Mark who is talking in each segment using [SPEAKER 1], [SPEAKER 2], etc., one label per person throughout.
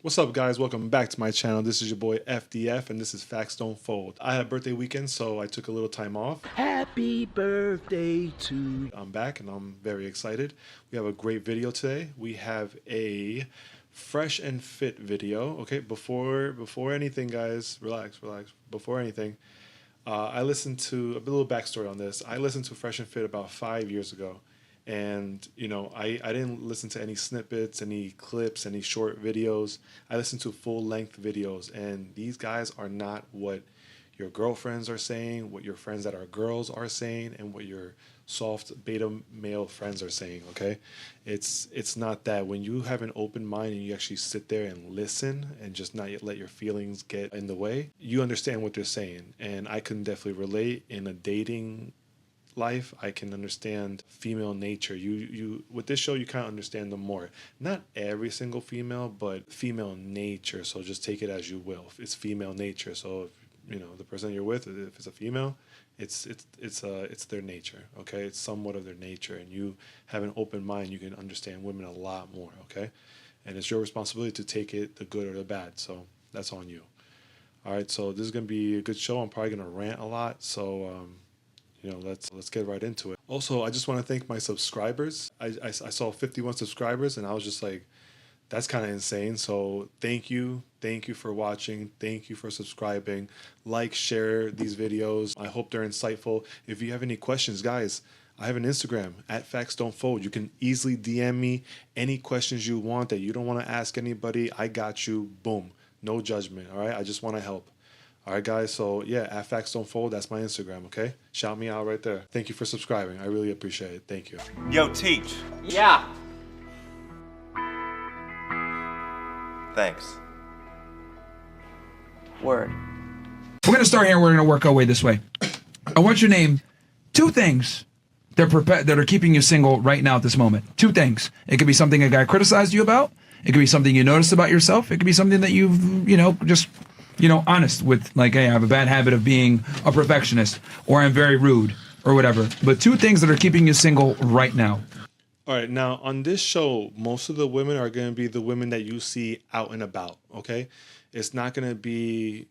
[SPEAKER 1] What's up, guys? Welcome back to my channel. This is your boy FDF, and this is Facts Don't Fold. I had a birthday weekend, so I took a little time off.
[SPEAKER 2] Happy birthday to you.
[SPEAKER 1] I'm back, and I'm very excited. We have a great video today. We have a fresh and fit video. Okay, before anything, guys, relax. Before anything, I listened to a little backstory on this. I listened to Fresh and Fit about 5 years ago. And, you know, I didn't listen to any snippets, any clips, any short videos. I listened to full-length videos. And these guys are not what your girlfriends are saying, what your friends that are girls are saying, and what your soft beta male friends are saying, okay? It's not that. When you have an open mind and you actually sit there and listen and just not let your feelings get in the way, you understand what they're saying. And I can definitely relate in a dating life. I can understand female nature. You with this show, you kind of understand them more. Not every single female, but female nature. So just take it as you will. It's female nature. So if, you know, the person you're with, if it's a female, it's their nature. Okay, it's somewhat of their nature, and you have an open mind. You can understand women a lot more. Okay, and it's your responsibility to take it, the good or the bad. So that's on you. All right. So this is gonna be a good show. I'm probably gonna rant a lot. So you know, let's get right into it. Also, I just want to thank my subscribers. I saw 51 subscribers, and I was just like, that's kind of insane. So thank you for watching. Thank you for subscribing. Like, share these videos. I hope they're insightful. If you have any questions, guys, I have an Instagram at Facts Don't Fold. You can easily DM me any questions you want that you don't want to ask anybody. I got you. Boom. No judgment. All right. I just want to help. All right, guys, so yeah, at Facts Don't Fold, that's my Instagram, okay? Shout me out right there. Thank you for subscribing. I really appreciate it. Thank you.
[SPEAKER 3] Yo, Teach.
[SPEAKER 4] Yeah.
[SPEAKER 3] Thanks.
[SPEAKER 4] Word.
[SPEAKER 5] We're going to start here. We're going to work our way this way. I want you to name two things that are keeping you single right now at this moment. Two things. It could be something a guy criticized you about. It could be something you noticed about yourself. It could be something that you've, honest with, like, hey, I have a bad habit of being a perfectionist, or I'm very rude, or whatever. But two things that are keeping you single right now.
[SPEAKER 1] All right, now on this show, most of the women are going to be the women that you see out and about, okay? It's not going to be,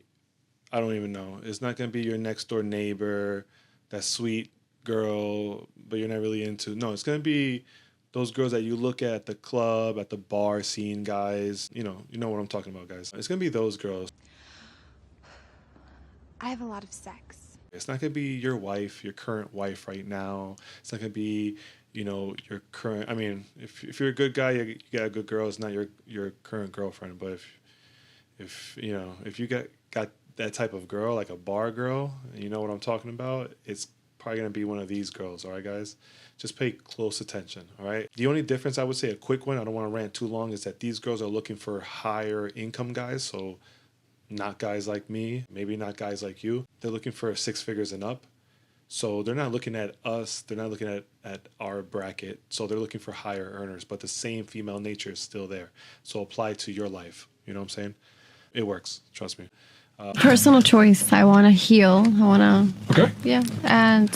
[SPEAKER 1] I don't even know. It's not going to be your next door neighbor, that sweet girl, but you're not really into. No, it's going to be those girls that you look at the club, at the bar, seeing guys. You know what I'm talking about, guys. It's going to be those girls.
[SPEAKER 6] I have a lot of sex.
[SPEAKER 1] It's not going to be your wife, your current wife right now. It's not going to be, your current, I mean, if you're a good guy, you got a good girl, it's not your current girlfriend. But if you got that type of girl, like a bar girl, you know what I'm talking about, it's probably going to be one of these girls, all right, guys? Just pay close attention, all right? The only difference, I would say, a quick one, I don't want to rant too long, is that these girls are looking for higher income guys, so not guys like me, maybe not guys like you. They're looking for 6 figures and up. So they're not looking at us. They're not looking at our bracket. So they're looking for higher earners, but the same female nature is still there. So apply to your life. You know what I'm saying? It works. Trust me.
[SPEAKER 6] Personal choice. I want to heal. I want to.
[SPEAKER 5] Okay.
[SPEAKER 6] Yeah. And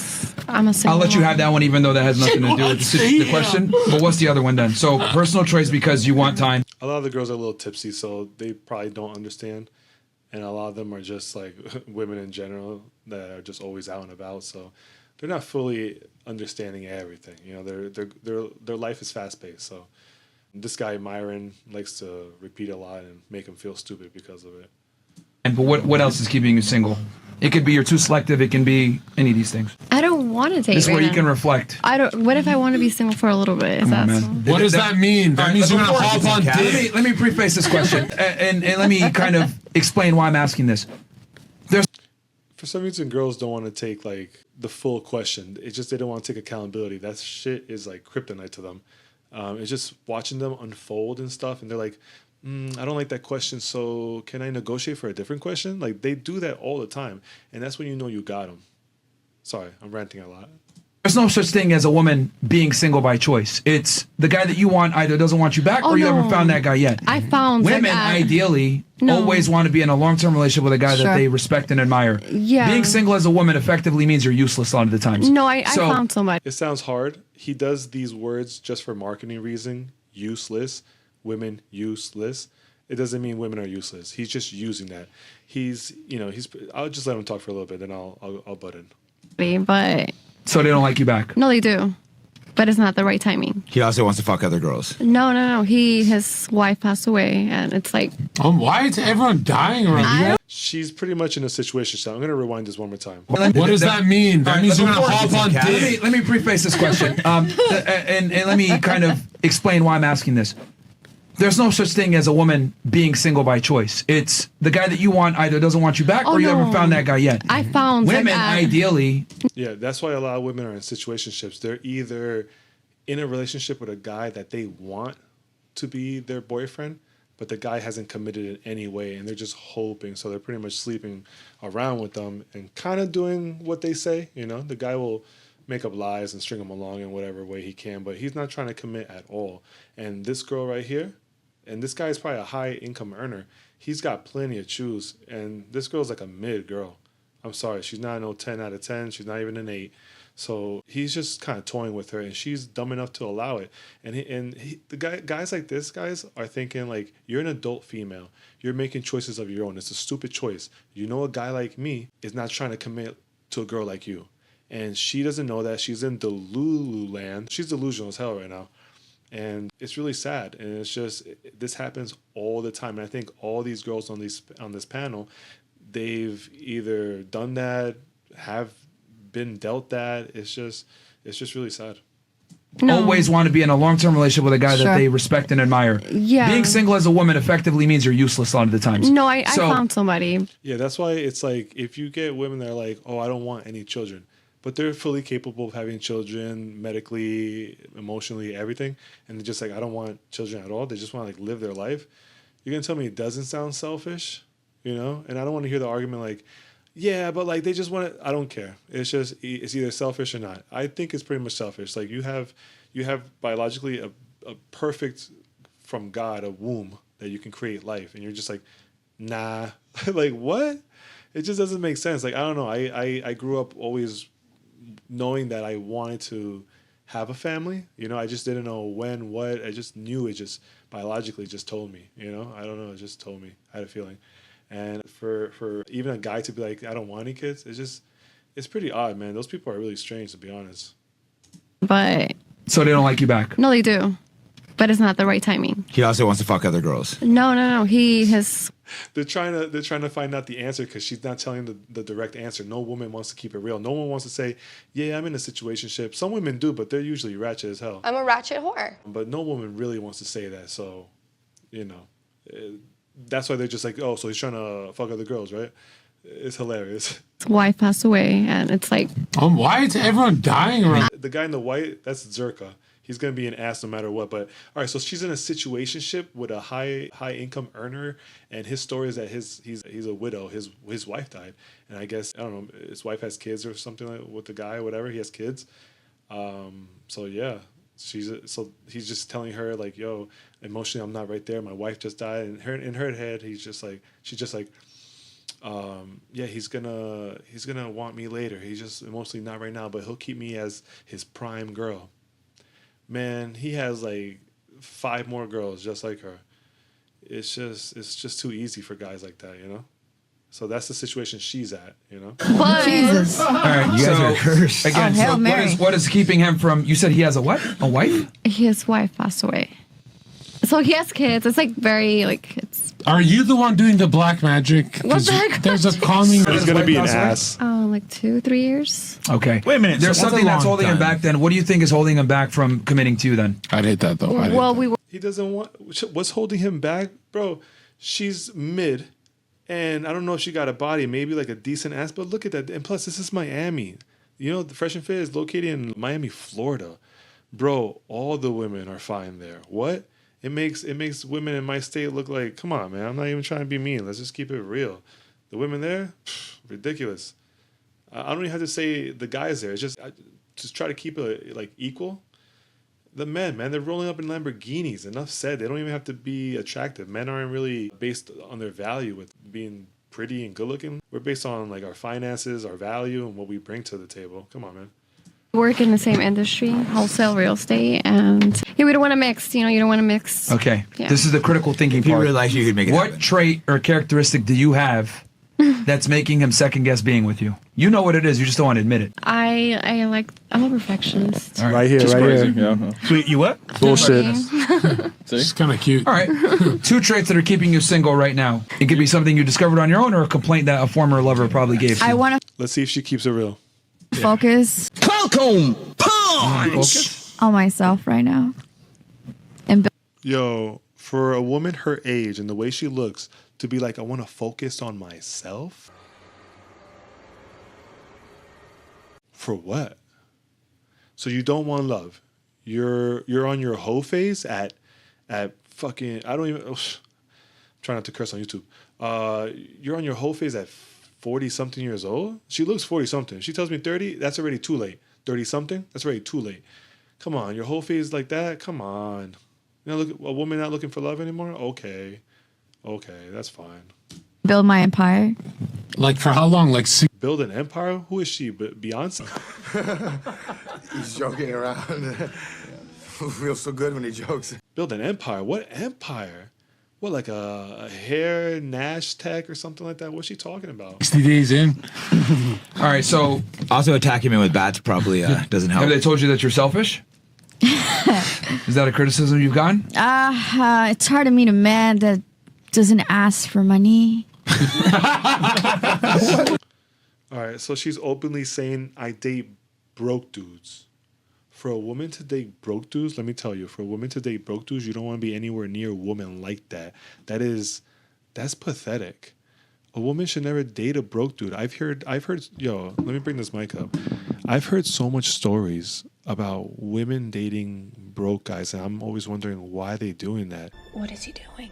[SPEAKER 6] I'm a single
[SPEAKER 5] I'll let you
[SPEAKER 6] woman.
[SPEAKER 5] have that one, even though that has nothing to do with the question. But what's the other one then? So personal choice because you want time.
[SPEAKER 1] A lot of the girls are a little tipsy, so they probably don't understand. And a lot of them are just like women in general that are just always out and about. So they're not fully understanding everything. Their life is fast paced. So this guy Myron likes to repeat a lot and make him feel stupid because of it.
[SPEAKER 5] But what else is keeping you single? It could be you're too selective. It can be any of these things.
[SPEAKER 6] I don't want to date.
[SPEAKER 5] This is
[SPEAKER 6] right
[SPEAKER 5] where you
[SPEAKER 6] now.
[SPEAKER 5] can reflect.
[SPEAKER 6] What if I want to be single for a little bit? Is
[SPEAKER 5] Come on,
[SPEAKER 6] that
[SPEAKER 5] man.
[SPEAKER 2] What does that mean? That means you're gonna hop on dick.
[SPEAKER 5] Let me preface this question and let me kind of explain why I'm asking this.
[SPEAKER 1] For some reason, girls don't want to take like the full question. It's just they don't want to take accountability. That shit is like kryptonite to them. It's just watching them unfold and stuff, and they're like, I don't like that question, so can I negotiate for a different question? Like, they do that all the time, and that's when you know you got them. Sorry, I'm ranting a lot.
[SPEAKER 5] There's no such thing as a woman being single by choice. It's the guy that you want either doesn't want you back or you haven't found that guy yet.
[SPEAKER 6] I found
[SPEAKER 5] women
[SPEAKER 6] that guy.
[SPEAKER 5] ideally always want to be in a long-term relationship with a guy that they respect and admire.
[SPEAKER 6] Yeah.
[SPEAKER 5] Being single as a woman effectively means you're useless a lot of the times.
[SPEAKER 6] No, I found somebody.
[SPEAKER 1] It sounds hard. He does these words just for marketing reason. Useless. Women useless. it doesn't mean women are useless. He's just using that. I'll just let him talk for a little bit, then I'll butt in.
[SPEAKER 6] But
[SPEAKER 5] So they don't like you back.
[SPEAKER 6] no, they do. But it's not the right timing.
[SPEAKER 3] He also wants to fuck other girls.
[SPEAKER 6] No. His wife passed away, and it's like,
[SPEAKER 2] Why is everyone dying around here?
[SPEAKER 1] She's pretty much in a situation. So I'm gonna rewind this one more time.
[SPEAKER 2] What does that mean? That means you're gonna hop on dick.
[SPEAKER 5] Let me preface this question, and let me kind of explain why I'm asking this. There's no such thing as a woman being single by choice. It's the guy that you want either doesn't want you back, or you haven't found that guy yet.
[SPEAKER 6] I found
[SPEAKER 5] women ideally.
[SPEAKER 1] Yeah, that's why a lot of women are in situationships. They're either in a relationship with a guy that they want to be their boyfriend, but the guy hasn't committed in any way, and they're just hoping. So they're pretty much sleeping around with them and kind of doing what they say. The guy will make up lies and string them along in whatever way he can, but he's not trying to commit at all. And this girl right here, and this guy is probably a high income earner. He's got plenty of choose, and this girl's like a mid girl. I'm sorry, she's not no 10 out of 10. She's not even an 8. So he's just kind of toying with her, and she's dumb enough to allow it. Guys like this, guys are thinking like, you're an adult female. You're making choices of your own. It's a stupid choice. A guy like me is not trying to commit to a girl like you. And she doesn't know that. She's in Delulu land. She's delusional as hell right now. And it's really sad. And it's just, this happens all the time. And I think all these girls on this panel, they've either done that, have been dealt that. It's just really sad.
[SPEAKER 6] no.
[SPEAKER 5] Always want to be in a long-term relationship with a guy that they respect and admire.
[SPEAKER 6] Yeah.
[SPEAKER 5] Being single as a woman effectively means you're useless a lot of the times.
[SPEAKER 6] No, I found somebody.
[SPEAKER 1] Yeah, that's why it's like, if you get women that are like, oh, I don't want any children, but they're fully capable of having children medically, emotionally, everything, and they're just like, I don't want children at all. They just want to like live their life. You're going to tell me it doesn't sound selfish, And I don't want to hear the argument like, yeah, but like they just want to, I don't care. It's either selfish or not. I think it's pretty much selfish. Like you have biologically a perfect, from God, a womb that you can create life. And you're just like, nah, like what? It just doesn't make sense. Like, I don't know. I grew up always knowing that I wanted to have a family. I just didn't know when, what. I just knew it just biologically just told me, I don't know. It just told me. I had a feeling. And for even a guy to be like, I don't want any kids, it's pretty odd, man. Those people are really strange, to be honest.
[SPEAKER 6] But
[SPEAKER 5] So they don't like you back.
[SPEAKER 6] no, they do. But it's not the right timing.
[SPEAKER 3] He also wants to fuck other girls.
[SPEAKER 6] No. He has.
[SPEAKER 1] They're trying to find out the answer because she's not telling the direct answer. No woman wants to keep it real. No one wants to say, yeah, I'm in a situationship. Some women do, but they're usually ratchet as hell.
[SPEAKER 4] I'm a ratchet whore.
[SPEAKER 1] But no woman really wants to say that. So, that's why they're just like, oh, so he's trying to fuck other girls, right? It's hilarious.
[SPEAKER 6] His wife passed away, and it's like,
[SPEAKER 2] Why is everyone dying around?
[SPEAKER 1] The guy in the white, that's Zerka. He's gonna be an ass no matter what. But all right, so she's in a situationship with a high income earner, and his story is that he's a widow. His wife died, and I guess, I don't know, his wife has kids or something like with the guy, whatever. He has kids. So yeah, so he's just telling her like, yo, emotionally I'm not right there. My wife just died, and in her head she's just like, yeah, he's gonna want me later. He's just emotionally not right now, but he'll keep me as his prime girl. Man, he has like 5 more girls just like her. It's just too easy for guys like that, So that's the situation she's at,
[SPEAKER 6] but
[SPEAKER 7] Jesus.
[SPEAKER 5] All right,
[SPEAKER 3] You guys are cursed.
[SPEAKER 5] Again,
[SPEAKER 7] Hail
[SPEAKER 5] so
[SPEAKER 7] Mary.
[SPEAKER 5] what is keeping him from? You said he has a what? A wife?
[SPEAKER 6] his wife passed away. So he has kids. It's like very like it's
[SPEAKER 2] Are you the one doing the black magic?
[SPEAKER 6] What the heck?
[SPEAKER 2] There's a calming.
[SPEAKER 1] He's gonna be an
[SPEAKER 5] Wife
[SPEAKER 1] ass.
[SPEAKER 6] like 2-3 years.
[SPEAKER 5] Okay.
[SPEAKER 3] Wait a minute,
[SPEAKER 5] There's
[SPEAKER 3] so that's
[SPEAKER 5] something
[SPEAKER 3] a
[SPEAKER 5] that's
[SPEAKER 3] long
[SPEAKER 5] holding him
[SPEAKER 3] time.
[SPEAKER 5] back. Then what do you think is holding him back from committing to you? Then
[SPEAKER 2] I'd hate that though.
[SPEAKER 6] Well, we were.
[SPEAKER 1] He doesn't want. What's holding him back, bro? She's mid, and I don't know if she got a body, maybe like a decent ass. But look at that, and plus this is Miami. The Fresh and Fit is located in Miami, Florida, bro. All the women are fine there. What? It makes women in my state look like, come on, man. I'm not even trying to be mean. Let's just keep it real. The women there, ridiculous. I don't even have to say the guys there. It's just try to keep it like equal. The men, man, they're rolling up in Lamborghinis. Enough said. They don't even have to be attractive. Men aren't really based on their value with being pretty and good looking. We're based on like our finances, our value, and what we bring to the table. Come on, man.
[SPEAKER 6] Work in the same industry, wholesale real estate, and yeah, we don't want to mix. You don't want to mix.
[SPEAKER 5] Okay.
[SPEAKER 6] Yeah.
[SPEAKER 5] This is the critical thinking
[SPEAKER 3] If you
[SPEAKER 5] part.
[SPEAKER 3] realize you could make it
[SPEAKER 5] What
[SPEAKER 3] happen.
[SPEAKER 5] trait or characteristic do you have that's making him second guess being with you? You know what it is. You just don't want to admit it.
[SPEAKER 6] I'm a perfectionist.
[SPEAKER 5] All
[SPEAKER 1] Right here,
[SPEAKER 4] Just
[SPEAKER 1] right
[SPEAKER 4] crazy.
[SPEAKER 1] here.
[SPEAKER 4] Yeah.
[SPEAKER 3] Sweet, you what?
[SPEAKER 1] Bullshit.
[SPEAKER 2] It's kind of cute.
[SPEAKER 5] All right. 2 traits that are keeping you single right now. It could be something you discovered on your own or a complaint that a former lover probably gave to you.
[SPEAKER 6] I want to
[SPEAKER 1] Let's see if she keeps it real.
[SPEAKER 6] focus
[SPEAKER 5] Focus.
[SPEAKER 6] on myself right now, and
[SPEAKER 1] Yo, for a woman her age and the way she looks, to be like, I want to focus on myself? For what? So you don't want love. You're on your hoe phase at fucking, I don't even, try not to curse on YouTube. You're on your hoe phase at 40 something years old. She looks 40 something. She tells me 30, that's already too late. 30 something, that's already too late. Come on, your whole phase like that? Come on. You know, look, a woman not looking for love anymore? Okay, that's fine.
[SPEAKER 6] build my empire.
[SPEAKER 2] Like for how long? Like 6.
[SPEAKER 1] Build an empire? Who is she? Beyonce?
[SPEAKER 7] He's joking around. Feels so good when he jokes.
[SPEAKER 1] Build an empire? What empire? What, like a hair Nash tech or something like that? What's she talking about?
[SPEAKER 2] 60 days in.
[SPEAKER 5] All right. So
[SPEAKER 3] Also, attacking me with bats probably doesn't help.
[SPEAKER 5] have they told you that you're selfish? Is that a criticism you've gotten?
[SPEAKER 6] It's hard to meet a man that doesn't ask for money.
[SPEAKER 1] All right, so she's openly saying, I date broke dudes. For a woman to date broke dudes, let me tell you, for a woman to date broke dudes, you don't want to be anywhere near a woman like that. That's pathetic. A woman should never date a broke dude. I've heard, yo, let me bring this mic up. I've heard so much stories about women dating broke guys, and I'm always wondering why they doing that.
[SPEAKER 8] What is he doing?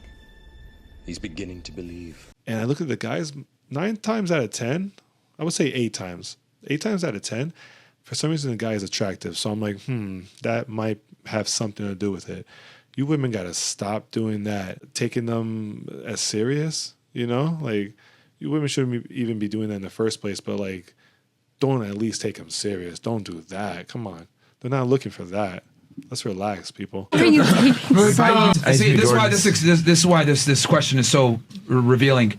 [SPEAKER 9] He's beginning to believe.
[SPEAKER 1] And I look at the guys, 9 times out of 10, I would say 8 times. 8 times out of 10, for some reason the guy is attractive. So I'm like, that might have something to do with it. You women got to stop doing that, taking them as serious, you know? Like, you women shouldn't even be doing that in the first place, but like, don't at least take them serious. Don't do that. Come on. They're not looking for that. Let's relax, people.
[SPEAKER 5] I see. This is why this question is so revealing.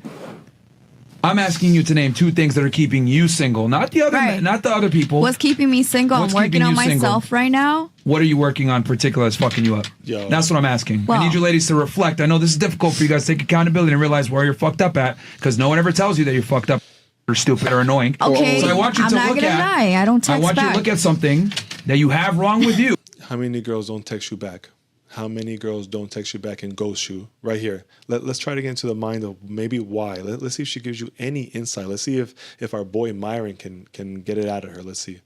[SPEAKER 5] I'm asking you to name 2 things that are keeping you single, not the other,
[SPEAKER 6] Right.
[SPEAKER 5] not the other people.
[SPEAKER 6] What's keeping me single?
[SPEAKER 5] What's
[SPEAKER 6] I'm working
[SPEAKER 5] keeping
[SPEAKER 6] on
[SPEAKER 5] you single?
[SPEAKER 6] myself right now.
[SPEAKER 5] What are you working on particular that's fucking you up?
[SPEAKER 1] Yo.
[SPEAKER 5] That's what I'm asking. I
[SPEAKER 6] Well-
[SPEAKER 5] need you ladies to reflect. I know this is difficult for you guys to take accountability and realize where you're fucked up at, because no one ever tells you that you're fucked up or stupid or annoying.
[SPEAKER 6] Okay,
[SPEAKER 5] So I want you
[SPEAKER 6] I'm
[SPEAKER 5] to
[SPEAKER 6] not
[SPEAKER 5] look
[SPEAKER 6] gonna
[SPEAKER 5] at.
[SPEAKER 6] lie. I don't
[SPEAKER 5] I
[SPEAKER 6] text
[SPEAKER 5] want you
[SPEAKER 6] back.
[SPEAKER 5] to look at something that you have wrong with you.
[SPEAKER 1] How many girls don't text you back? How many girls don't text you back and ghost you? Right here. Let's try to get into the mind of maybe why. Let's see if she gives you any insight. Let's see if our boy Myron can get it out of her. Let's see.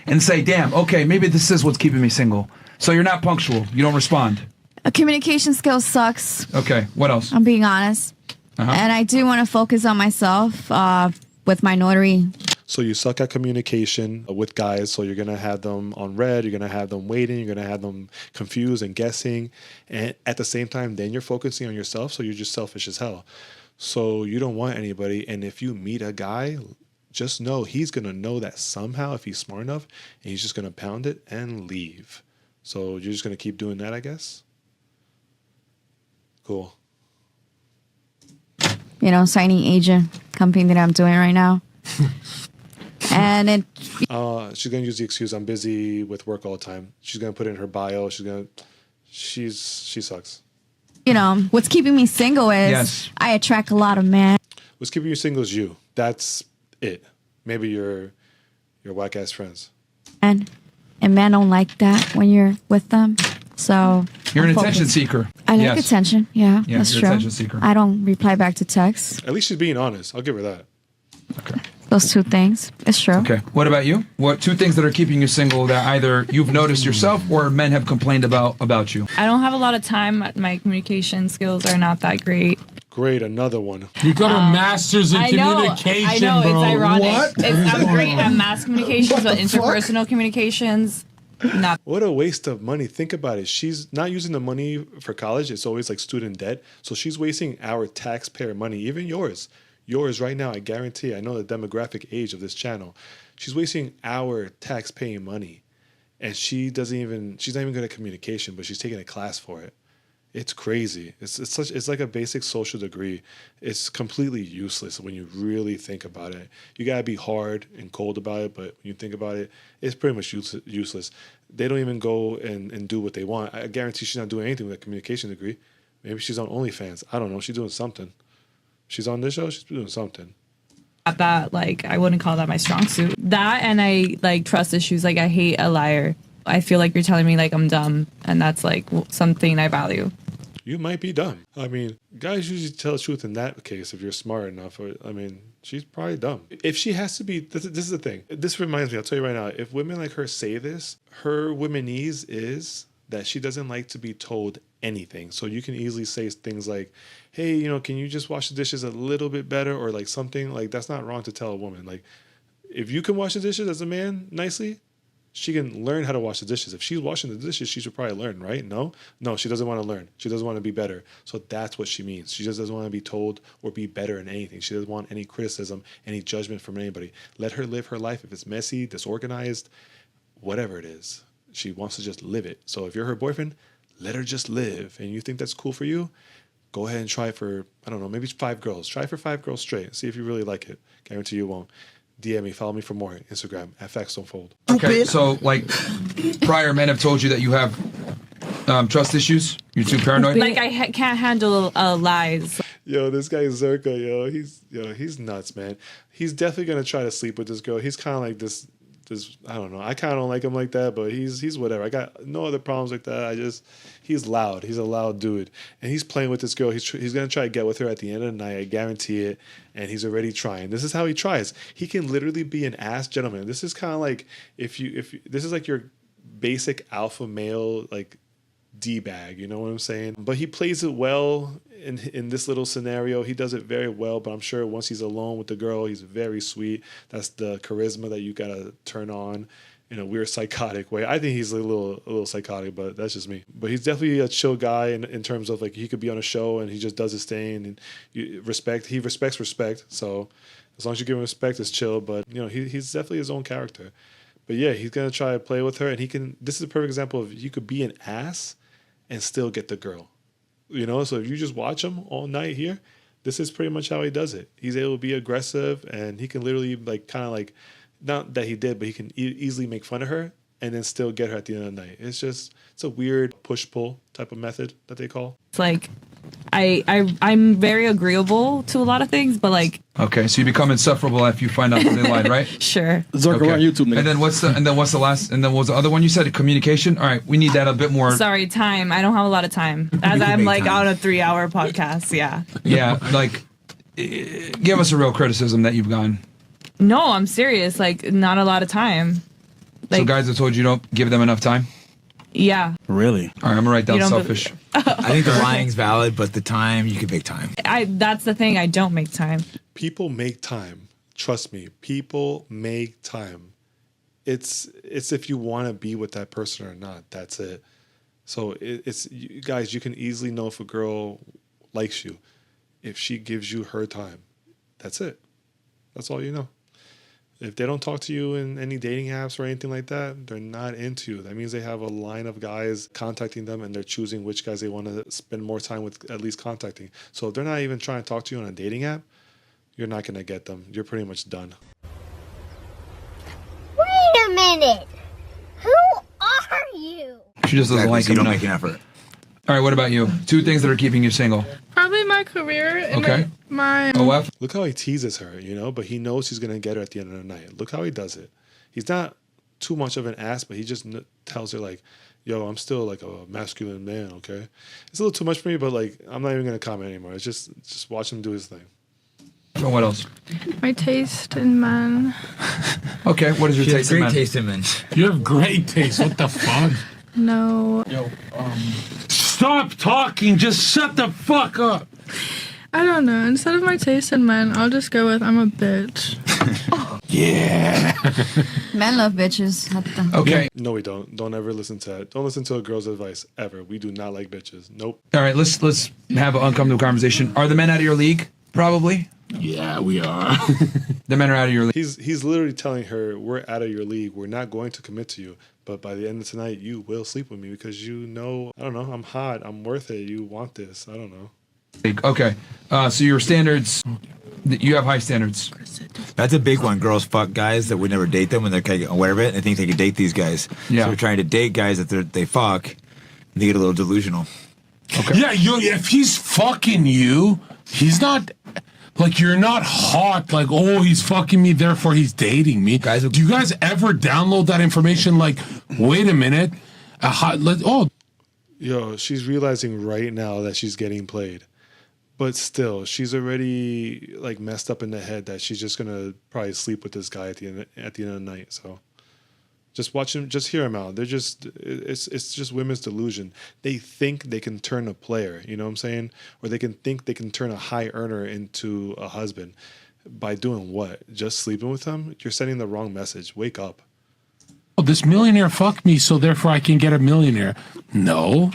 [SPEAKER 5] And say, damn, okay, maybe this is what's keeping me single. So you're not punctual. You don't respond.
[SPEAKER 6] Communication skills sucks.
[SPEAKER 5] Okay, what else?
[SPEAKER 6] I'm being honest.
[SPEAKER 5] Uh-huh.
[SPEAKER 6] And I do want to focus on myself with my notary.
[SPEAKER 1] So you suck at communication with guys. So you're going to have them on red. You're going to have them waiting. You're going to have them confused and guessing. And at the same time, then you're focusing on yourself. So you're just selfish as hell. So you don't want anybody. And if you meet a guy, just know he's going to know that somehow if he's smart enough, and he's just going to pound it and leave. So you're just going to keep doing that, I guess? Cool.
[SPEAKER 6] Signing agent company that I'm doing right now. And it,
[SPEAKER 1] She's going to use the excuse, I'm busy with work all the time. She's going to put it in her bio. She sucks.
[SPEAKER 6] what's keeping me single is
[SPEAKER 5] Yes.
[SPEAKER 6] I attract a lot of men.
[SPEAKER 1] What's keeping you single is you. That's it. Maybe your whack ass friends.
[SPEAKER 6] And men don't like that when you're with them. So
[SPEAKER 5] You're an
[SPEAKER 6] I'm
[SPEAKER 5] attention
[SPEAKER 6] focused.
[SPEAKER 5] seeker.
[SPEAKER 6] I like
[SPEAKER 5] Yes.
[SPEAKER 6] attention. Yeah,
[SPEAKER 5] Yeah,
[SPEAKER 6] that's
[SPEAKER 5] you're
[SPEAKER 6] true.
[SPEAKER 5] an attention seeker.
[SPEAKER 6] I don't reply back to texts.
[SPEAKER 1] At least she's being honest. I'll give her that.
[SPEAKER 6] Those 2 things. It's true.
[SPEAKER 5] Okay. What about you? What 2 things that are keeping you single that either you've noticed yourself or men have complained about you?
[SPEAKER 8] I don't have a lot of time. My communication skills are not that great.
[SPEAKER 1] Great, another one.
[SPEAKER 2] You got a master's in communication,
[SPEAKER 8] I know,
[SPEAKER 2] bro.
[SPEAKER 8] it's ironic.
[SPEAKER 2] What?
[SPEAKER 8] I'm great at mass communications, but interpersonal communications, not.
[SPEAKER 1] What a waste of money. Think about it. She's not using the money for college. It's always like student debt. So she's wasting our taxpayer money, even yours. Yours right now, I guarantee. I know the demographic age of this channel. She's wasting our tax-paying money, and she's not even good at communication, but she's taking a class for it. It's crazy. It's like a basic social degree. It's completely useless when you really think about it. You gotta be hard and cold about it, but when you think about it, it's pretty much useless. They don't even go and do what they want. I guarantee she's not doing anything with a communication degree. Maybe she's on OnlyFans. I don't know. She's doing something. She's on this show. She's doing something.
[SPEAKER 8] That, like, I wouldn't call that my strong suit. That, and I like trust issues. Like, I hate a liar. I feel like you're telling me like I'm dumb, and that's like something I value.
[SPEAKER 1] You might be dumb. I mean, guys usually tell the truth in that case if you're smart enough. I mean, she's probably dumb. If she has to be, this is the thing. This reminds me, I'll tell you right now, if women like her say this, her womanese is that she doesn't like to be told anything. So you can easily say things like, hey, you know, can you just wash the dishes a little bit better? Or like something like that's not wrong to tell a woman. Like, if you can wash the dishes as a man nicely, she can learn how to wash the dishes. If she's washing the dishes, she should probably learn, right? No, she doesn't want to learn. She doesn't want to be better. So that's what she means. She just doesn't want to be told or be better in anything. She doesn't want any criticism, any judgment from anybody. Let her live her life. If it's messy, disorganized, whatever it is, she wants to just live it. So if you're her boyfriend, let her just live. And you think that's cool for you? Go ahead and try for, I don't know, maybe 5 girls. Try for 5 girls straight. See if you really like it. Guarantee you won't. DM me, follow me for more. Instagram, @FactsDon'tFold.
[SPEAKER 5] Okay, so like prior men have told you that you have trust issues? You're too paranoid?
[SPEAKER 8] Like I can't handle lies.
[SPEAKER 1] Yo, this guy Zerka, he's nuts, man. He's definitely gonna try to sleep with this girl. He's kind of like this. I don't know. I kind of don't like him like that, but he's whatever. I got no other problems like that. He's loud. He's a loud dude, and he's playing with this girl. He's gonna try to get with her at the end of the night. I guarantee it. And he's already trying. This is how he tries. He can literally be an ass gentleman. This is kind of like if this is like your basic alpha male like D-bag. You know what I'm saying? But he plays it well in this little scenario. He does it very well. But I'm sure once he's alone with the girl, he's very sweet. That's the charisma that you gotta turn on in a weird psychotic way. I think he's a little psychotic, but that's just me. But he's definitely a chill guy in terms of like he could be on a show and he just does his thing and he respects respect. So as long as you give him respect, it's chill. But you know he's definitely his own character. But yeah, he's gonna try to play with her, and he can. This is a perfect example of you could be an ass and still get the girl. You know, so if you just watch him all night here, this is pretty much how he does it. He's able to be aggressive, and he can literally like kind of like, not that he did, but he can easily make fun of her and then still get her at the end of the night. It's a weird push-pull type of method that they call.
[SPEAKER 8] It's like I'm very agreeable to a lot of things, but like
[SPEAKER 5] okay, so you become insufferable after you find out that they lied, right?
[SPEAKER 8] Sure.
[SPEAKER 4] Zerka, we're on YouTube, nigga.
[SPEAKER 5] And then what's the other one you said? Communication. All right, we need that a bit more.
[SPEAKER 8] Sorry, time. I don't have a lot of time as I'm like on a 3-hour podcast. Yeah.
[SPEAKER 5] Yeah, like give us a real criticism that you've gotten.
[SPEAKER 8] No, I'm serious. Like not a lot of time.
[SPEAKER 5] So guys have told you don't give them enough time?
[SPEAKER 8] Yeah.
[SPEAKER 4] Really?
[SPEAKER 5] All right, I'm gonna write down selfish.
[SPEAKER 3] I think the lying's valid, but the time, you can make time.
[SPEAKER 8] That's the thing. I don't make time.
[SPEAKER 1] People make time. Trust me. People make time. It's if you want to be with that person or not. That's it. So guys, you can easily know if a girl likes you if she gives you her time. That's it. That's all you know. If they don't talk to you in any dating apps or anything like that, they're not into you. That means they have a line of guys contacting them and they're choosing which guys they want to spend more time with, at least contacting. So if they're not even trying to talk to you on a dating app, you're not going to get them. You're pretty much done.
[SPEAKER 10] Wait a minute. Who are you?
[SPEAKER 5] She just doesn't like
[SPEAKER 3] so you
[SPEAKER 5] him
[SPEAKER 3] don't
[SPEAKER 5] enough.
[SPEAKER 3] make an effort.
[SPEAKER 5] All right, what about you? 2 things that are keeping you single.
[SPEAKER 11] Probably my career and
[SPEAKER 5] Okay.
[SPEAKER 11] my
[SPEAKER 5] OF?
[SPEAKER 1] Look how he teases her, but he knows he's going to get her at the end of the night. Look how he does it. He's not too much of an ass, but he just tells her like, yo, I'm still like a masculine man, okay? It's a little too much for me, but like, I'm not even going to comment anymore. It's just watch him do his thing.
[SPEAKER 5] So what else?
[SPEAKER 11] my taste in men.
[SPEAKER 5] Okay, what is your
[SPEAKER 3] She has
[SPEAKER 5] taste in
[SPEAKER 3] great
[SPEAKER 5] men?
[SPEAKER 3] taste in men.
[SPEAKER 2] You have great taste. What the fuck?
[SPEAKER 11] No.
[SPEAKER 2] Yo, stop talking. Just shut the fuck up.
[SPEAKER 11] I don't know. Instead of my taste in men, I'll just go with I'm a bitch.
[SPEAKER 2] Yeah.
[SPEAKER 6] Men love bitches.
[SPEAKER 5] Okay.
[SPEAKER 1] No, we don't. Don't ever listen to that. Don't listen to a girl's advice ever. We do not like bitches. Nope.
[SPEAKER 5] All right, let's have an uncomfortable conversation. Are the men out of your league? Probably.
[SPEAKER 2] Yeah, we are.
[SPEAKER 5] The men are out of your league.
[SPEAKER 1] He's literally telling her, we're out of your league. We're not going to commit to you. But by the end of tonight, you will sleep with me because you know, I don't know, I'm hot. I'm worth it. You want this. I don't know.
[SPEAKER 5] Okay. So your standards, you have high standards.
[SPEAKER 3] That's a big one. Girls fuck guys that would never date them when they're kind of aware of it and think they can date these guys.
[SPEAKER 5] Yeah.
[SPEAKER 3] So they're trying to date guys that they fuck, and they get a little delusional.
[SPEAKER 2] Okay. Yeah, if he's fucking you, he's not... Like, you're not hot, like, oh, he's fucking me, therefore he's dating me. Do you guys ever download that information like, wait a minute,
[SPEAKER 1] Yo, she's realizing right now that she's getting played. But still, she's already, like, messed up in the head that she's just going to probably sleep with this guy at the end of the night, so... Just watch him, just hear him out. It's just women's delusion. They think they can turn a player, you know what I'm saying? Or they can think they can turn a high earner into a husband. By doing what? Just sleeping with him? You're sending the wrong message. Wake up.
[SPEAKER 2] Oh, this millionaire fucked me, so therefore I can get a millionaire. No.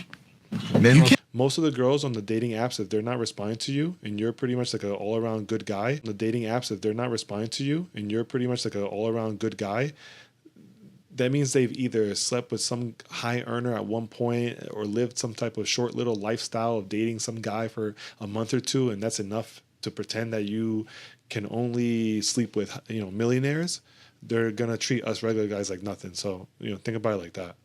[SPEAKER 1] Most of the girls on the dating apps, if they're not responding to you and you're pretty much like an all-around good guy, on the dating apps, if they're not responding to you and you're pretty much like an all-around good guy, that means they've either slept with some high earner at one point or lived some type of short little lifestyle of dating some guy for a month or two, and that's enough to pretend that you can only sleep with, you know, millionaires. They're gonna treat us regular guys like nothing. So, you know, think about it like that.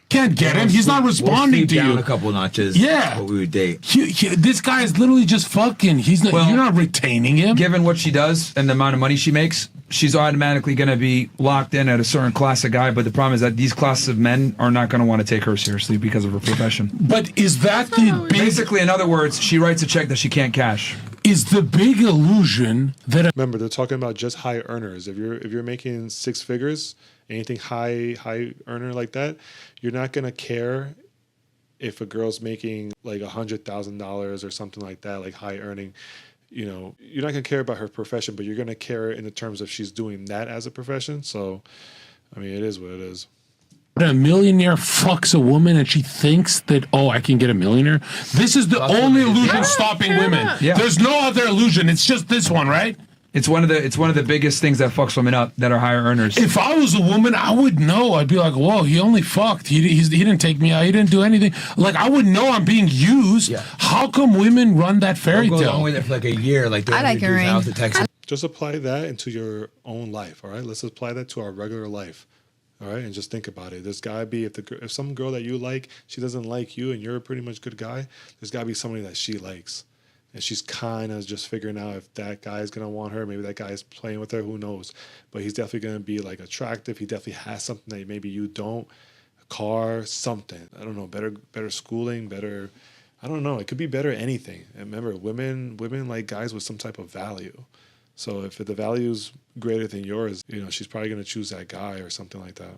[SPEAKER 2] Can't get him. He's not responding to you.
[SPEAKER 3] Down a couple notches.
[SPEAKER 2] Yeah.
[SPEAKER 3] What we would date.
[SPEAKER 2] This guy is literally just fucking. He's not. You're not retaining him.
[SPEAKER 5] Given what she does and the amount of money she makes, she's automatically going to be locked in at a certain class of guy. But the problem is that these classes of men are not going to want to take her seriously because of her profession.
[SPEAKER 2] But is that the
[SPEAKER 5] basically, in other words, she writes a check that she can't cash.
[SPEAKER 2] Is the big illusion that
[SPEAKER 1] remember they're talking about just high earners. If you're making six figures, anything high earner like that, you're not gonna care if a girl's making like $100,000 or something like that, like high earning. You know, you're not gonna care about her profession, but you're gonna care in the terms of she's doing that as a profession. So, I mean, it is what it is.
[SPEAKER 2] a millionaire fucks a woman and she thinks that, oh, I can get a millionaire? This is the only illusion stopping women.
[SPEAKER 5] Yeah.
[SPEAKER 2] There's no other illusion. It's just this one, right?
[SPEAKER 5] It's one of the biggest things that fucks women up that are higher earners.
[SPEAKER 2] If I was a woman, I would know. I'd be like, whoa, he only fucked. He didn't take me out. He didn't do anything. Like, I would know I'm being used. Yeah. How come women run that fairy tale?
[SPEAKER 3] Go along with it for like a year. Like,
[SPEAKER 6] I like a ring.
[SPEAKER 1] Just apply that into your own life, all right? Let's apply that to our regular life, all right? And just think about it. There's got to be, if some girl that you like, she doesn't like you and you're a pretty much good guy, there's got to be somebody that she likes. And she's kind of just figuring out if that guy is going to want her. Maybe that guy is playing with her. Who knows? But he's definitely going to be, like, attractive. He definitely has something that maybe you don't. A car, something. I don't know. Better schooling, better... I don't know. It could be better anything. And remember, women like guys with some type of value. So if the value is greater than yours, you know, she's probably going to choose that guy or something like that.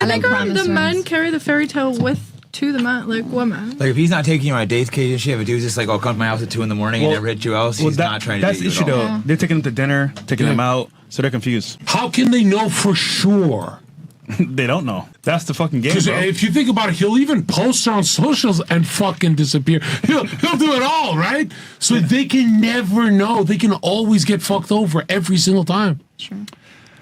[SPEAKER 11] I think the men carry the fairy tale to the man, like women.
[SPEAKER 3] Like, if he's not taking you on a date occasion, if a dude's just like, oh, come to my house at 2 a.m. and never hit you else, he's not trying to date you at all. That's the issue, though.
[SPEAKER 4] Yeah. They're taking them to dinner, taking them out, so they're confused.
[SPEAKER 2] How can they know for sure?
[SPEAKER 4] They don't know. That's the fucking game,
[SPEAKER 2] Because
[SPEAKER 4] bro.
[SPEAKER 2] if you think about it, he'll even post on socials and fucking disappear. He'll do it all, right? So they can never know. They can always get fucked over every single time.
[SPEAKER 6] Sure.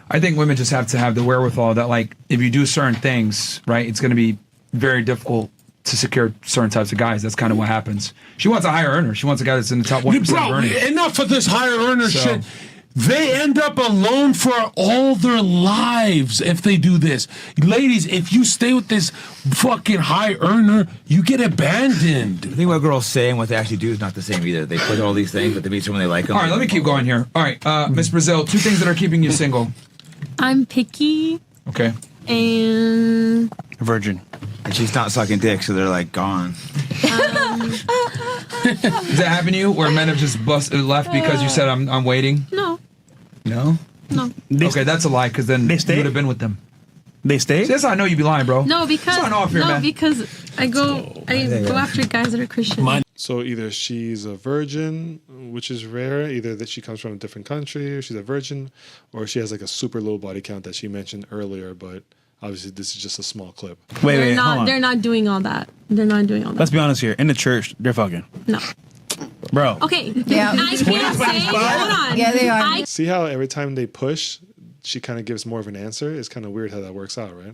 [SPEAKER 5] I think women just have to have the wherewithal that, like, if you do certain things, right, it's going to be very difficult to secure certain types of guys. That's kind of what happens. She wants a higher earner. She wants a guy that's in the top 1% of earnings.
[SPEAKER 2] Enough of this higher earner shit. They end up alone for all their lives if they do this. Ladies, if you stay with this fucking high earner, you get abandoned.
[SPEAKER 3] I think what girls say and what they actually do is not the same either. They put all these things, but they meet someone they like them.
[SPEAKER 5] All right, let me keep going here. All right, Miss Brazil, 2 things that are keeping you single.
[SPEAKER 11] I'm picky.
[SPEAKER 5] Okay.
[SPEAKER 11] And
[SPEAKER 4] virgin.
[SPEAKER 3] And she's not sucking dick, so they're like gone.
[SPEAKER 5] Does that happen to you where men have just left because you said I'm waiting?
[SPEAKER 11] No.
[SPEAKER 5] No?
[SPEAKER 11] No.
[SPEAKER 5] Okay, that's a lie, because then you would have been with them.
[SPEAKER 4] They stay?
[SPEAKER 5] See, that's how I know you be lying, bro.
[SPEAKER 11] No, because because I go after guys that are Christian.
[SPEAKER 1] So either she's a virgin, which is rare, either that she comes from a different country, or she's a virgin, or she has like a super low body count that she mentioned earlier, but obviously this is just a small clip.
[SPEAKER 4] Wait, hold on.
[SPEAKER 11] They're not doing all that. They're not doing all that.
[SPEAKER 4] Let's be honest here. In the church, they're fucking.
[SPEAKER 11] No.
[SPEAKER 4] Bro.
[SPEAKER 12] Okay.
[SPEAKER 6] Yeah.
[SPEAKER 12] I can't say. Hold on.
[SPEAKER 6] Yeah, they are.
[SPEAKER 1] See how every time they push, she kind of gives more of an answer? It's kind of weird how that works out, right?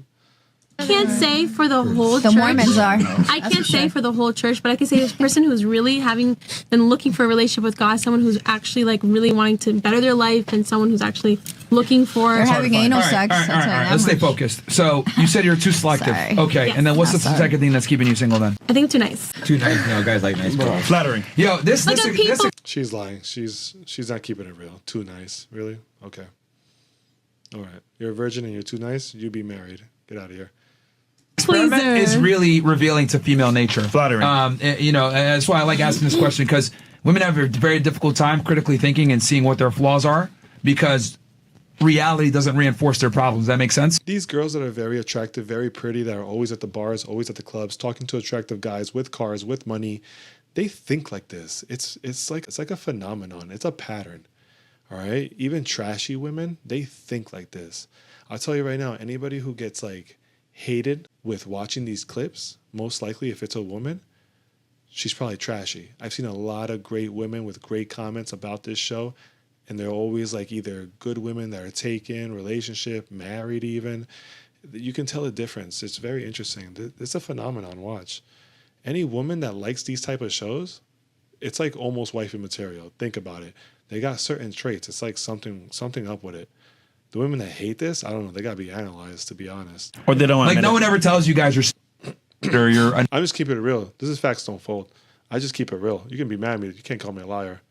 [SPEAKER 12] I can't say for the whole
[SPEAKER 6] The
[SPEAKER 12] church.
[SPEAKER 6] Mormons are.
[SPEAKER 12] I can't say for the whole church, but I can say this person who's really been looking for a relationship with God, someone who's actually like really wanting to better their life, and someone who's actually looking for.
[SPEAKER 6] They're having anal
[SPEAKER 5] All right,
[SPEAKER 6] sex.
[SPEAKER 5] all right, all right. Let's stay focused. So you said you're too selective.
[SPEAKER 6] Sorry.
[SPEAKER 5] Okay,
[SPEAKER 12] Yes.
[SPEAKER 5] and then what's the
[SPEAKER 6] Sorry.
[SPEAKER 5] second thing that's keeping you single then?
[SPEAKER 12] I think I'm too nice.
[SPEAKER 3] Too nice. No, guys like nice girls.
[SPEAKER 4] Flattering.
[SPEAKER 5] Yo, this
[SPEAKER 12] Like the people.
[SPEAKER 1] She's lying. She's not keeping it real. Too nice. Really? Okay. All right. You're a virgin and you're too nice. You be married. Get out of here.
[SPEAKER 5] experiment
[SPEAKER 12] Pleaser.
[SPEAKER 5] is really revealing to female nature.
[SPEAKER 4] Flattering.
[SPEAKER 5] You know, that's why I like asking this question, because women have a very difficult time critically thinking and seeing what their flaws are, because reality doesn't reinforce their problems. Does that make sense?
[SPEAKER 1] These girls that are very attractive, very pretty, that are always at the bars, always at the clubs, talking to attractive guys with cars, with money, they think like this. It's like a phenomenon. It's a pattern. All right? Even trashy women, they think like this. I'll tell you right now, anybody who gets like hated with watching these clips, most likely if it's a woman, she's probably trashy. I've seen a lot of great women with great comments about this show, and they're always like either good women that are taken, relationship, married even. You can tell the difference. It's very interesting. It's a phenomenon. Watch. Any woman that likes these type of shows, it's like almost wifey material. Think about it. They got certain traits. It's like something up with it. The women that hate this, I don't know. They got to be analyzed, to be honest.
[SPEAKER 4] Or they don't
[SPEAKER 5] like no one ever tells you guys you're
[SPEAKER 1] I'm just keeping it real. This is facts don't fold. I just keep it real. You can be mad at me. You can't call me a liar.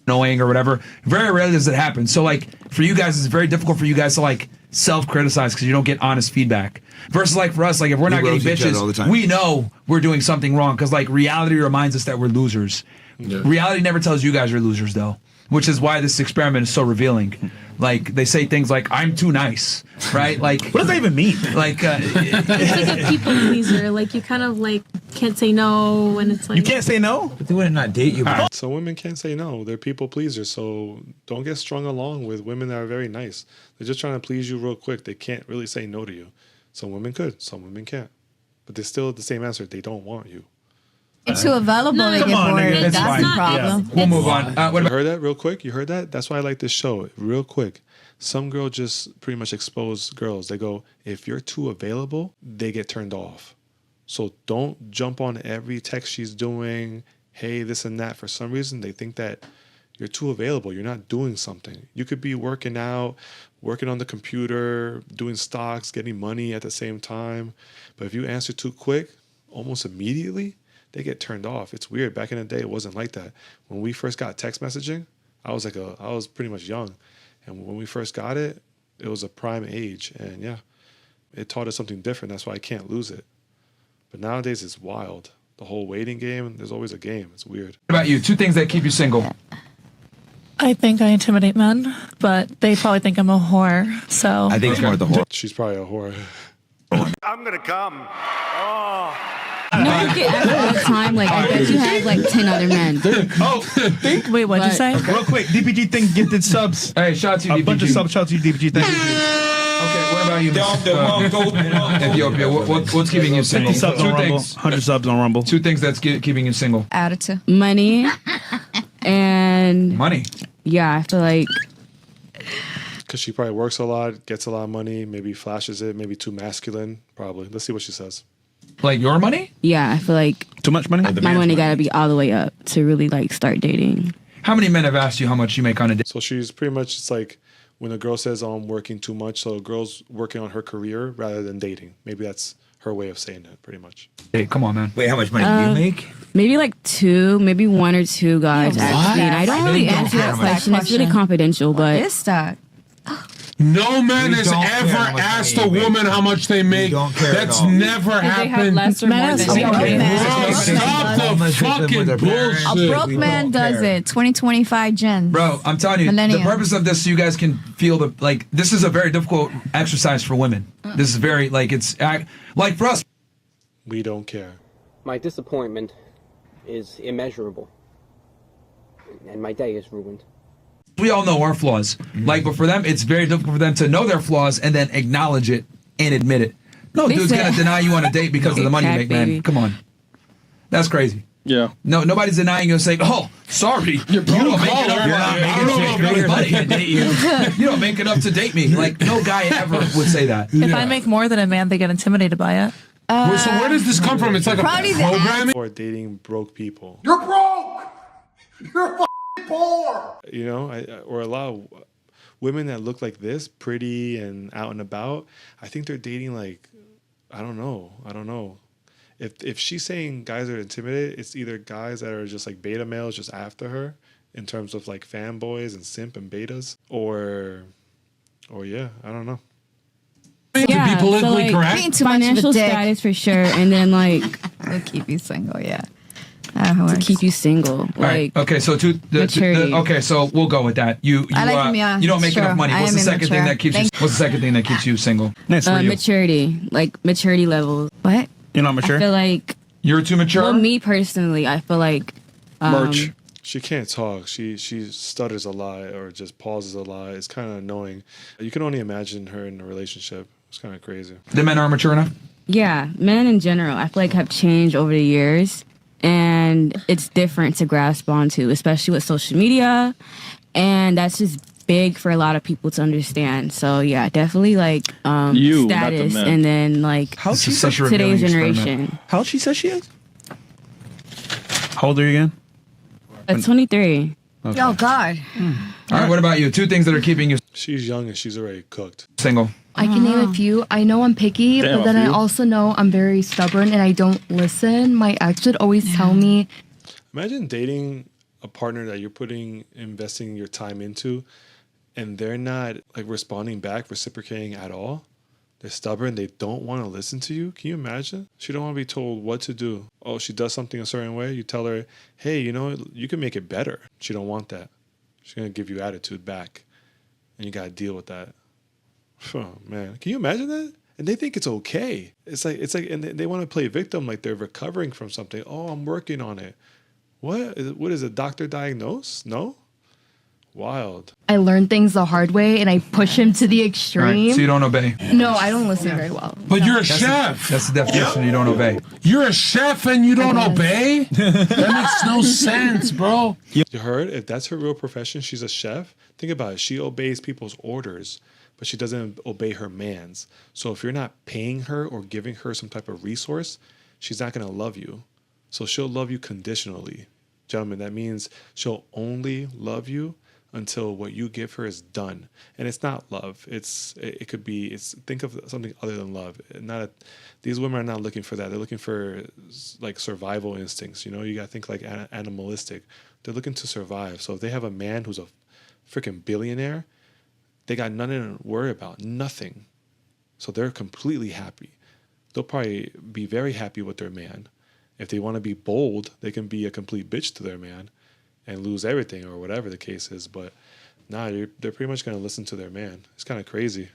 [SPEAKER 5] annoying or whatever. Very rarely does it happen. So like for you guys, it's very difficult for you guys to like self-criticize because you don't get honest feedback. Versus like for us, like if we're not getting bitches, we know we're doing something wrong because like reality reminds us that we're losers. Yeah. Reality never tells you guys you're losers though, which is why this experiment is so revealing. Like they say things like "I'm too nice," right? Like
[SPEAKER 4] what does that even mean?
[SPEAKER 5] Like
[SPEAKER 12] it's like a people pleaser. Like you kind of like can't say no, and it's like
[SPEAKER 4] you can't say no.
[SPEAKER 3] But they wouldn't not date you. Bro.
[SPEAKER 1] So women can't say no. They're people pleasers. So don't get strung along with women that are very nice. They're just trying to please you real quick. They can't really say no to you. Some women could. Some women can't. But they're still the same answer. They don't want you.
[SPEAKER 6] It's too available to get bored. That's the problem.
[SPEAKER 5] We'll move on.
[SPEAKER 1] You heard that real quick? You heard that? That's why I like this show. Real quick. Some girl just pretty much expose girls. They go, if you're too available, they get turned off. So don't jump on every text she's doing. Hey, this and that. For some reason, they think that you're too available. You're not doing something. You could be working out, working on the computer, doing stocks, getting money at the same time. But if you answer too quick, almost immediately, they get turned off. It's weird. Back in the day, it wasn't like that. When we first got text messaging, I was pretty much young. And when we first got it, it was a prime age. And yeah, it taught us something different. That's why I can't lose it. But nowadays, it's wild. The whole waiting game, there's always a game. It's weird.
[SPEAKER 5] What about you? 2 things that keep you single.
[SPEAKER 11] I think I intimidate men, but they probably think I'm a whore. So
[SPEAKER 3] I think it's more the whore.
[SPEAKER 1] She's probably a whore.
[SPEAKER 7] I'm gonna come. Oh.
[SPEAKER 6] No, you get asked all the time. Like, I bet you have like 10 other men.
[SPEAKER 11] Wait, what'd you say?
[SPEAKER 4] Okay. Real quick, DPG thing gifted subs.
[SPEAKER 5] Hey, shout out to you,
[SPEAKER 4] A
[SPEAKER 5] DPG.
[SPEAKER 4] bunch of subs. Shout out to you, DPG. Thank you.
[SPEAKER 5] Okay, what about you, Ethiopia? What's keeping you single?
[SPEAKER 4] 50 subs on Rumble.
[SPEAKER 5] Things.
[SPEAKER 4] 100 subs on Rumble.
[SPEAKER 5] 2 things that's keeping you single.
[SPEAKER 6] Attitude.
[SPEAKER 13] Money. And
[SPEAKER 5] money.
[SPEAKER 13] Yeah, I feel like
[SPEAKER 1] because she probably works a lot, gets a lot of money, maybe flashes it, maybe too masculine. Probably. Let's see what she says.
[SPEAKER 5] Like your money?
[SPEAKER 13] Yeah, I feel like
[SPEAKER 4] too much money.
[SPEAKER 13] My money gotta be all the way up to really like start dating.
[SPEAKER 5] How many men have asked you how much you make on a day?
[SPEAKER 1] So she's pretty much, it's like when a girl says, oh, I'm working too much, so a girl's working on her career rather than dating. Maybe that's her way of saying it, pretty much.
[SPEAKER 5] Hey, come on, man.
[SPEAKER 3] Wait, how much money do you make?
[SPEAKER 13] Maybe like 2, maybe 1 or 2 guys actually. And I don't really answer that question. It's really confidential, but
[SPEAKER 6] What is that?
[SPEAKER 2] No man has ever asked a woman how much they make. That's never happened.
[SPEAKER 6] Stop
[SPEAKER 2] the fucking bullshit.
[SPEAKER 6] A broke man does it. 2025 Gen.
[SPEAKER 5] Bro, I'm telling you,
[SPEAKER 6] Millennium.
[SPEAKER 5] the purpose of this so you guys can feel the, like, this is a very difficult exercise for women. This is very, like, it's, like for us.
[SPEAKER 1] We don't care.
[SPEAKER 14] My disappointment is immeasurable. And my day is ruined.
[SPEAKER 5] We all know our flaws. Like, but for them, it's very difficult for them to know their flaws and then acknowledge it and admit it. No dude's gonna deny you on a date because of the money you make, man. Come on. That's crazy.
[SPEAKER 4] Yeah.
[SPEAKER 5] No, nobody's denying you and saying, "Oh, sorry, you don't make it up. to date you. You don't make it up to date me." Like no guy ever would say that.
[SPEAKER 11] If I make more than a man, they get intimidated by it.
[SPEAKER 2] So where does this come from? It's like a programming.
[SPEAKER 1] Or dating broke people.
[SPEAKER 7] You're broke! You're f***ing poor!
[SPEAKER 1] You know, or a lot of women that look like this, pretty and out and about. I think they're dating like, I don't know. If she's saying guys are intimidated, it's either guys that are just like beta males just after her in terms of like fanboys and simp and betas, or yeah, I don't know.
[SPEAKER 2] To be politically correct.
[SPEAKER 13] Being too financial status for sure, and then like
[SPEAKER 6] They'll keep you single, yeah.
[SPEAKER 13] to keep you single. Like
[SPEAKER 5] okay, so okay, so we'll go with that. You don't make enough money. What's the second thing that keeps you? What's the second thing that keeps you single?
[SPEAKER 4] Next for you.
[SPEAKER 13] maturity, like maturity levels. What?
[SPEAKER 4] You're not mature.
[SPEAKER 13] I feel like
[SPEAKER 5] you're too mature.
[SPEAKER 13] Well, me personally, I feel like
[SPEAKER 1] Merch. She can't talk. She stutters a lot or just pauses a lot. It's kind of annoying. You can only imagine her in a relationship. It's kind of crazy.
[SPEAKER 5] The men are mature enough?
[SPEAKER 13] Yeah, men in general, I feel like have changed over the years, and it's different to grasp onto, especially with social media, and that's just big for a lot of people to understand. So yeah, definitely like
[SPEAKER 4] you,
[SPEAKER 13] status,
[SPEAKER 4] not the men.
[SPEAKER 13] and then like today's generation.
[SPEAKER 4] How old she says she is? How old are you again?
[SPEAKER 13] 23.
[SPEAKER 6] Okay. Oh God.
[SPEAKER 5] All right, what about you? Two things that are keeping you
[SPEAKER 1] She's young and she's already cooked.
[SPEAKER 5] Single.
[SPEAKER 15] I can name a few. I know I'm picky, but then I also know I'm very stubborn and I don't listen. My ex would always tell me.
[SPEAKER 1] Imagine dating a partner that you're investing your time into, and they're not like responding back, reciprocating at all. They're stubborn. They don't want to listen to you. Can you imagine? She don't want to be told what to do. Oh, she does something a certain way. You tell her, hey, you know, you can make it better. She don't want that. She's going to give you attitude back. And you got to deal with that. Oh, man. Can you imagine that? And they think it's okay. It's like, and they want to play victim like they're recovering from something. Oh, I'm working on it. What is a doctor diagnose? No? Wild.
[SPEAKER 15] I learn things the hard way and I push him to the extreme.
[SPEAKER 5] Right, so you don't obey.
[SPEAKER 15] No, I don't listen very well.
[SPEAKER 2] But you're a chef.
[SPEAKER 5] That's the definition. You don't obey.
[SPEAKER 2] You're a chef and you don't obey? That makes no sense, bro.
[SPEAKER 1] You heard? If that's her real profession, she's a chef. Think about it. She obeys people's orders, but she doesn't obey her man's. So if you're not paying her or giving her some type of resource, she's not going to love you. So she'll love you conditionally. Gentlemen, that means she'll only love you until what you give her is done. And it's not love. It could be, think of something other than love. These women are not looking for that. They're looking for like survival instincts. You know, you got to think like animalistic. They're looking to survive. So if they have a man who's a freaking billionaire, they got nothing to worry about, nothing. So they're completely happy. They'll probably be very happy with their man. If they want to be bold, they can be a complete bitch to their man and lose everything or whatever the case is. But they're pretty much going to listen to their man. It's kind of crazy.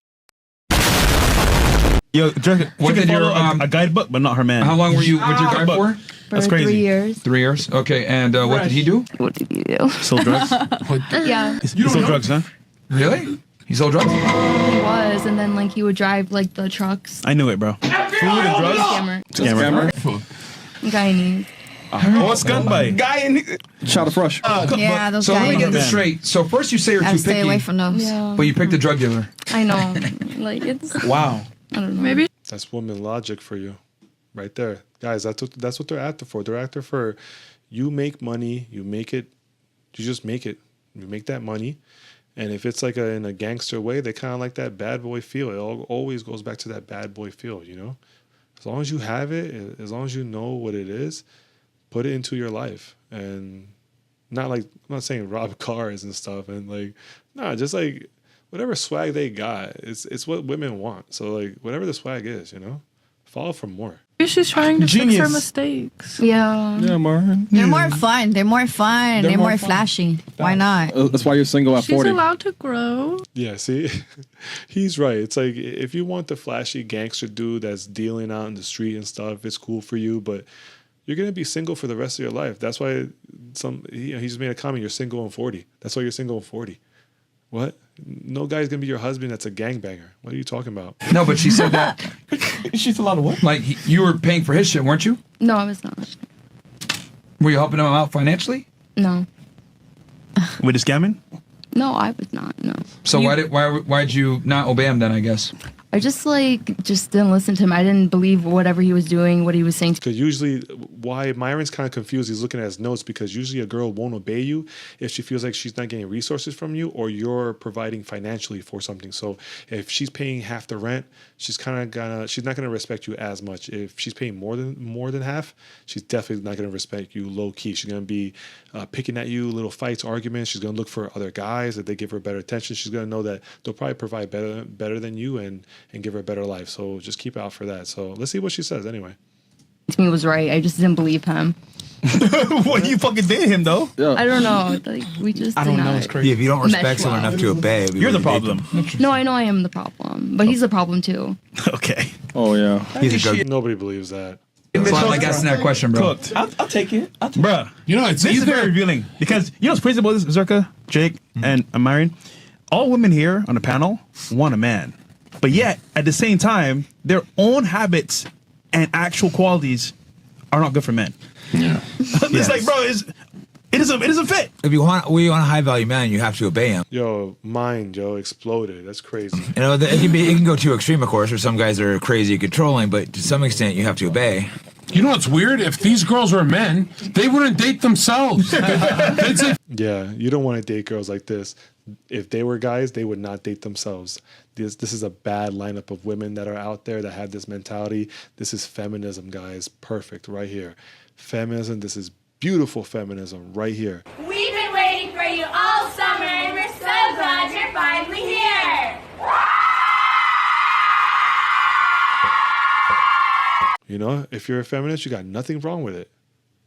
[SPEAKER 4] Yo, what did your a guidebook, but not her man?
[SPEAKER 5] How long were you with your guy for?
[SPEAKER 4] That's crazy.
[SPEAKER 15] 3 years.
[SPEAKER 5] 3 years. Okay, and what did he do?
[SPEAKER 15] What did he do?
[SPEAKER 4] Sold drugs.
[SPEAKER 15] Yeah.
[SPEAKER 4] He sold drugs, huh?
[SPEAKER 5] Really? He sold drugs?
[SPEAKER 15] He was, and then like he would drive like the trucks.
[SPEAKER 4] I knew it, bro. Food and drugs.
[SPEAKER 15] Scammer. Guyanese.
[SPEAKER 4] What's gun by? Shot of fresh.
[SPEAKER 6] Yeah, those
[SPEAKER 5] so
[SPEAKER 6] guys.
[SPEAKER 5] let me get this straight. So first you say you're too picky.
[SPEAKER 6] Stay away from those.
[SPEAKER 15] Yeah.
[SPEAKER 5] But you picked a drug dealer.
[SPEAKER 15] I know. Like it's.
[SPEAKER 4] Wow.
[SPEAKER 15] I don't know. Maybe.
[SPEAKER 1] That's woman logic for you, right there, guys. That's what they're after for. They're after for you make money, you make it, you just make it, you make that money, and if it's like in a gangster way, they kind of like that bad boy feel. It always goes back to that bad boy feel, you know. As long as you have it, as long as you know what it is, put it into your life, and not like I'm not saying rob cars and stuff, and like just like. Whatever swag they got, it's what women want. So like whatever the swag is, you know, follow for more.
[SPEAKER 11] Maybe she's trying to fix her mistakes.
[SPEAKER 15] Yeah.
[SPEAKER 4] Yeah, Martin.
[SPEAKER 6] They're more fun. They're more flashy. Why not?
[SPEAKER 4] That's why you're single at 40.
[SPEAKER 11] She's allowed to grow.
[SPEAKER 1] Yeah, see, he's right. It's like if you want the flashy gangster dude that's dealing out in the street and stuff, it's cool for you, but you're gonna be single for the rest of your life. That's why he just made a comment. You're single in 40. That's why you're single in 40. What? No guy's gonna be your husband that's a gangbanger. What are you talking about?
[SPEAKER 5] No, but she said that.
[SPEAKER 4] She's allowed to what?
[SPEAKER 5] Like you were paying for his shit, weren't you?
[SPEAKER 15] No, I was not.
[SPEAKER 5] Were you helping him out financially?
[SPEAKER 15] No.
[SPEAKER 4] With the scamming?
[SPEAKER 15] No, I was not. No.
[SPEAKER 5] So why'd you not obey him then? I guess.
[SPEAKER 15] I just didn't listen to him. I didn't believe whatever he was doing, what he was saying.
[SPEAKER 1] Because usually, why Myron's kind of confused, he's looking at his notes, because usually a girl won't obey you if she feels like she's not getting resources from you or you're providing financially for something. So if she's paying half the rent, she's not gonna respect you as much. If she's paying more than half, she's definitely not gonna respect you low key. She's gonna be picking at you, little fights, arguments. She's gonna look for other guys that they give her better attention. She's gonna know that they'll probably provide better than you and give her a better life. So just keep out for that. So let's see what she says anyway.
[SPEAKER 15] To me was right. I just didn't believe him.
[SPEAKER 4] What, you fucking did him though?
[SPEAKER 15] I don't know. Like we just.
[SPEAKER 3] I don't know. It's crazy. If you don't respect someone enough to obey,
[SPEAKER 4] you're the problem.
[SPEAKER 15] No, I know I am the problem, but he's the problem too.
[SPEAKER 4] Okay.
[SPEAKER 1] Oh yeah.
[SPEAKER 3] He's a good.
[SPEAKER 1] Nobody believes that.
[SPEAKER 5] That's why I'm like asking that question, bro.
[SPEAKER 4] Cooked. I'll take it. Bruh.
[SPEAKER 2] You know, it's
[SPEAKER 4] this is
[SPEAKER 2] either
[SPEAKER 4] very revealing because you know what's crazy about this, Zerka, Jake, and Myron? All women here on the panel want a man. But yet, at the same time, their own habits and actual qualities are not good for men.
[SPEAKER 2] Yeah.
[SPEAKER 4] It's like, bro, it doesn't fit.
[SPEAKER 3] If you want a high value man, you have to obey him.
[SPEAKER 1] Yo, mind, exploded. That's crazy.
[SPEAKER 3] You know, it can go too extreme, of course, or some guys are crazy controlling, but to some extent, you have to obey.
[SPEAKER 2] You know what's weird? If these girls were men, they wouldn't date themselves.
[SPEAKER 1] Yeah, you don't want to date girls like this. If they were guys, they would not date themselves. This is a bad lineup of women that are out there that have this mentality. This is feminism, guys. Perfect, right here. Feminism, this is beautiful feminism right here.
[SPEAKER 10] We've been waiting for you all summer, and we're so glad you're finally here.
[SPEAKER 1] You know, if you're a feminist, you got nothing wrong with it.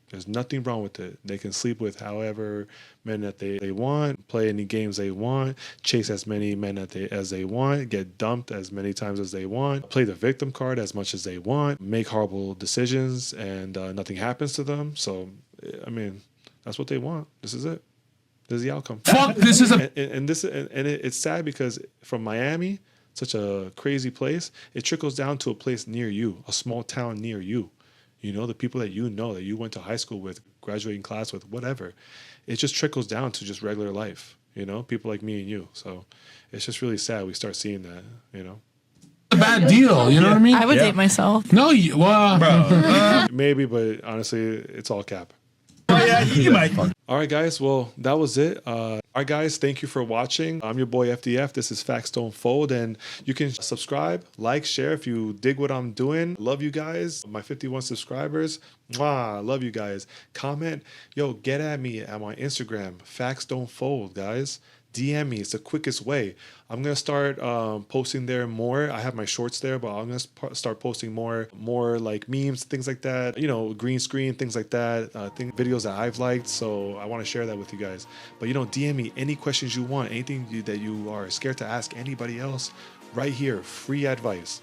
[SPEAKER 1] There's nothing wrong with it. They can sleep with however men that they want, play any games they want, chase as many men as they want, get dumped as many times as they want, play the victim card as much as they want, make horrible decisions, and nothing happens to them. So, I mean, that's what they want. This is it. This is the outcome.
[SPEAKER 2] Fuck, this is
[SPEAKER 1] it's sad because from Miami, such a crazy place, it trickles down to a place near you, a small town near you. You know, the people that you know, that you went to high school with, graduating class with, whatever. It just trickles down to just regular life, you know, people like me and you. So it's just really sad we start seeing that, you know.
[SPEAKER 2] A bad deal, you know what I mean?
[SPEAKER 11] I would date myself.
[SPEAKER 2] No, well,
[SPEAKER 1] maybe, but honestly, it's all cap.
[SPEAKER 4] Oh, yeah, you might.
[SPEAKER 1] All right, guys. Well, that was it. All right, guys. Thank you for watching. I'm your boy FDF. This is Facts Don't Fold, and you can subscribe, like, share if you dig what I'm doing. Love you guys. My 51 subscribers. Mwah, love you guys. Comment. Yo, get at me at my Instagram. Facts Don't Fold, guys. DM me. It's the quickest way. I'm gonna start posting there more. I have my shorts there, but I'm gonna start posting more like memes, things like that. You know, green screen, things like that. Videos that I've liked. So I want to share that with you guys. But DM me any questions you want, anything that you are scared to ask anybody else. Right here, free advice.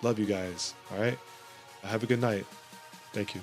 [SPEAKER 1] Love you guys. All right. Have a good night. Thank you.